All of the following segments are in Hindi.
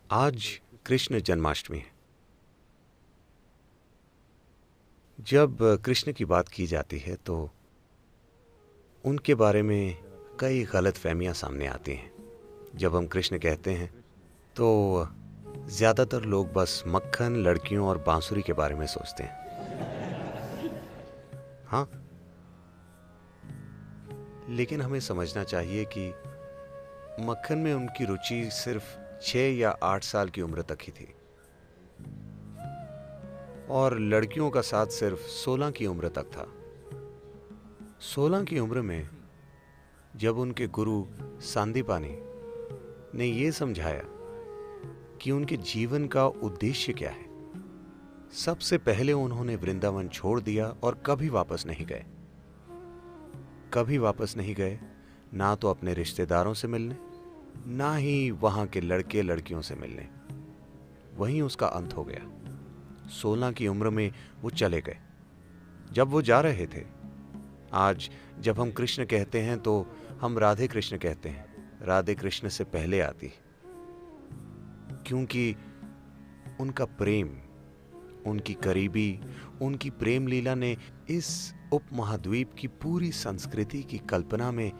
आज कृष्ण जन्माष्टमी है। जब कृष्ण की बात की जाती है तो उनके बारे में कई गलतफहमियां सामने आती हैं। जब हम कृष्ण कहते हैं तो ज़्यादातर लोग बस मक्खन, लड़कियों और बांसुरी के बारे में सोचते हैं। हाँ, लेकिन हमें समझना चाहिए कि मक्खन में उनकी रुचि सिर्फ 6 या 8 साल की उम्र तक ही थी और लड़कियों का साथ सिर्फ 16 की उम्र तक था। 16 की उम्र में जब उनके गुरु सांदीपानी ने ये समझाया कि उनके जीवन का उद्देश्य क्या है, सबसे पहले उन्होंने वृंदावन छोड़ दिया और कभी वापस नहीं गए। कभी वापस नहीं गए, ना तो अपने रिश्तेदारों से मिलने, ना ही वहां के लड़के लड़कियों से मिलने। वहीं उसका अंत हो गया। 16 की उम्र में वो चले गए। जब वो जा रहे थे, आज जब हम कृष्ण कहते हैं तो हम राधे कृष्ण कहते हैं। राधे कृष्ण से पहले आती, क्योंकि उनका प्रेम, उनकी करीबी, उनकी प्रेम लीला ने इस उपमहाद्वीप की पूरी संस्कृति की कल्पना में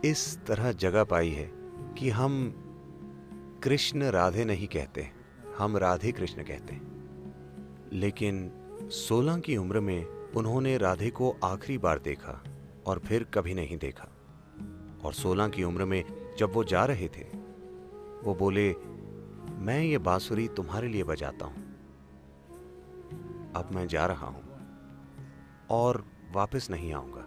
इस तरह जगह पाई है कि हम कृष्ण राधे नहीं कहते, हम राधे कृष्ण कहते हैं। लेकिन 16 की उम्र में उन्होंने राधे को आखिरी बार देखा और फिर कभी नहीं देखा। और 16 की उम्र में जब वो जा रहे थे, वो बोले, मैं ये बांसुरी तुम्हारे लिए बजाता हूं, अब मैं जा रहा हूं और वापस नहीं आऊंगा।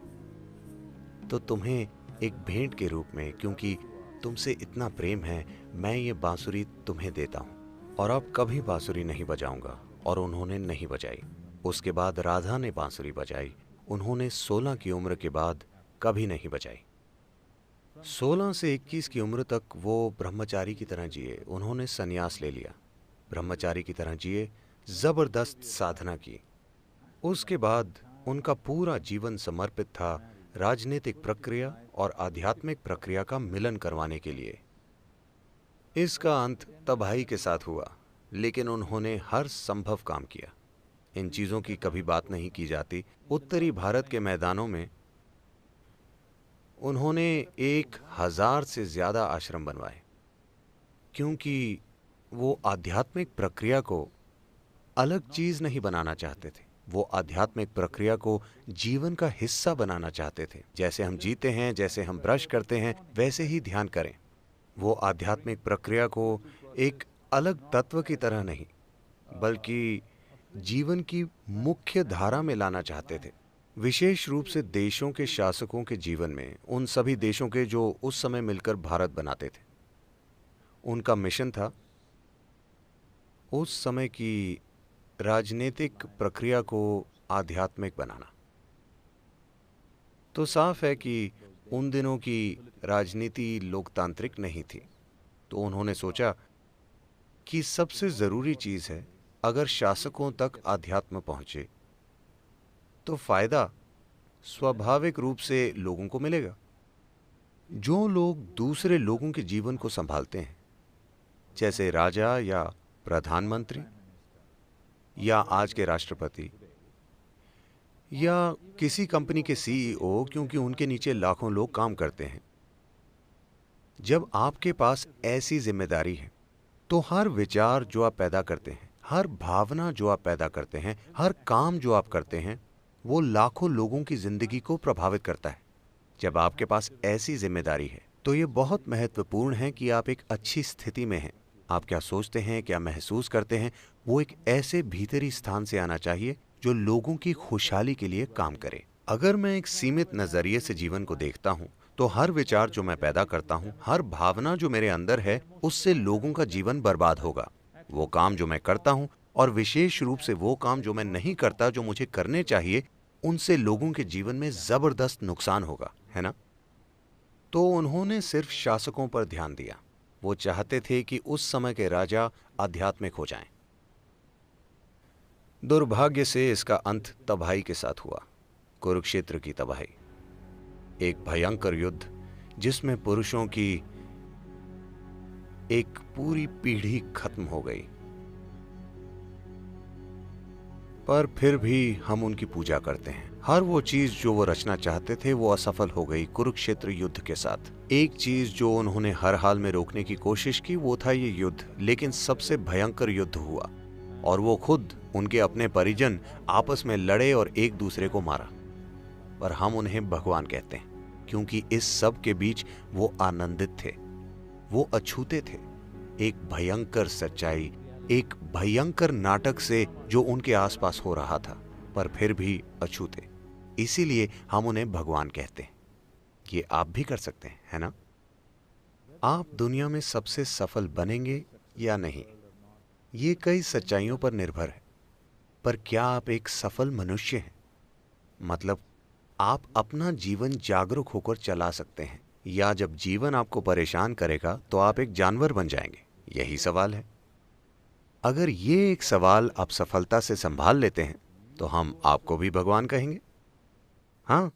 तो तुम्हें एक भेंट के रूप में, क्योंकि तुमसे इतना प्रेम है, मैं ये बांसुरी तुम्हें देता हूं और अब कभी बांसुरी नहीं बजाऊंगा। और उन्होंने नहीं बजाई। उसके बाद राधा ने बांसुरी बजाई। उन्होंने 16 की उम्र के बाद कभी नहीं बजाई। 16 से 21 की उम्र तक वो ब्रह्मचारी की तरह जिए। उन्होंने संन्यास ले लिया, ब्रह्मचारी की तरह जिए, जबरदस्त साधना की। उसके बाद उनका पूरा जीवन समर्पित था राजनीतिक प्रक्रिया और आध्यात्मिक प्रक्रिया का मिलन करवाने के लिए। इसका अंत तबाही के साथ हुआ, लेकिन उन्होंने हर संभव काम किया। इन चीजों की कभी बात नहीं की जाती। उत्तरी भारत के मैदानों में उन्होंने 1000 से ज्यादा आश्रम बनवाए, क्योंकि वो आध्यात्मिक प्रक्रिया को अलग चीज नहीं बनाना चाहते थे। वो आध्यात्मिक प्रक्रिया को जीवन का हिस्सा बनाना चाहते थे। जैसे हम जीते हैं, जैसे हम ब्रश करते हैं, वैसे ही ध्यान करें। वो आध्यात्मिक प्रक्रिया को एक अलग तत्व की तरह नहीं, बल्कि जीवन की मुख्य धारा में लाना चाहते थे। विशेष रूप से देशों के शासकों के जीवन में, उन सभी देशों के जो उस समय मिलकर भारत बनाते थे। उनका मिशन था उस समय की राजनीतिक प्रक्रिया को आध्यात्मिक बनाना। तो साफ है कि उन दिनों की राजनीति लोकतांत्रिक नहीं थी। तो उन्होंने सोचा कि सबसे जरूरी चीज है, अगर शासकों तक अध्यात्म पहुंचे तो फायदा स्वाभाविक रूप से लोगों को मिलेगा। जो लोग दूसरे लोगों के जीवन को संभालते हैं, जैसे राजा या प्रधानमंत्री या आज के राष्ट्रपति या किसी कंपनी के सीईओ, क्योंकि उनके नीचे लाखों लोग काम करते हैं। जब आपके पास ऐसी जिम्मेदारी है तो हर विचार जो आप पैदा करते हैं, हर भावना जो आप पैदा करते हैं, हर काम जो आप करते हैं, वो लाखों लोगों की जिंदगी को प्रभावित करता है। जब आपके पास ऐसी जिम्मेदारी है तो ये बहुत महत्वपूर्ण है कि आप एक अच्छी स्थिति में हैं। आप क्या सोचते हैं, क्या महसूस करते हैं, वो एक ऐसे भीतरी स्थान से आना चाहिए जो लोगों की खुशहाली के लिए काम करे। अगर मैं एक सीमित नजरिए से जीवन को देखता हूं तो हर विचार जो मैं पैदा करता हूं, हर भावना जो मेरे अंदर है, उससे लोगों का जीवन बर्बाद होगा। वो काम जो मैं करता हूं और विशेष रूप से वो काम जो मैं नहीं करता, जो मुझे करने चाहिए, उनसे लोगों के जीवन में जबरदस्त नुकसान होगा, है ना? तो उन्होंने सिर्फ शासकों पर ध्यान दिया। वो चाहते थे कि उस समय के राजा आध्यात्मिक हो जाएं। दुर्भाग्य से इसका अंत तबाही के साथ हुआ, कुरुक्षेत्र की तबाही। एक भयंकर युद्ध जिसमें पुरुषों की एक पूरी पीढ़ी खत्म हो गई। पर फिर भी हम उनकी पूजा करते हैं। हर वो चीज जो वो रचना चाहते थे वो असफल हो गई कुरुक्षेत्र युद्ध के साथ। एक चीज जो उन्होंने हर हाल में रोकने की कोशिश की वो था ये युद्ध, लेकिन सबसे भयंकर युद्ध हुआ और वो खुद, उनके अपने परिजन आपस में लड़े और एक दूसरे को मारा। पर हम उन्हें भगवान कहते हैं क्योंकि इस सब के बीच वो आनंदित थे, वो अछूते थे। एक भयंकर सच्चाई, एक भयंकर नाटक से जो उनके आसपास हो रहा था, पर फिर भी अछूते। इसीलिए हम उन्हें भगवान कहते हैं। ये आप भी कर सकते हैं, है ना? आप दुनिया में सबसे सफल बनेंगे या नहीं, ये कई सच्चाइयों पर निर्भर है। पर क्या आप एक सफल मनुष्य हैं? मतलब आप अपना जीवन जागरूक होकर चला सकते हैं, या जब जीवन आपको परेशान करेगा तो आप एक जानवर बन जाएंगे? यही सवाल है। अगर ये एक सवाल आप सफलता से संभाल लेते हैं तो हम आपको भी भगवान कहेंगे। हाँ,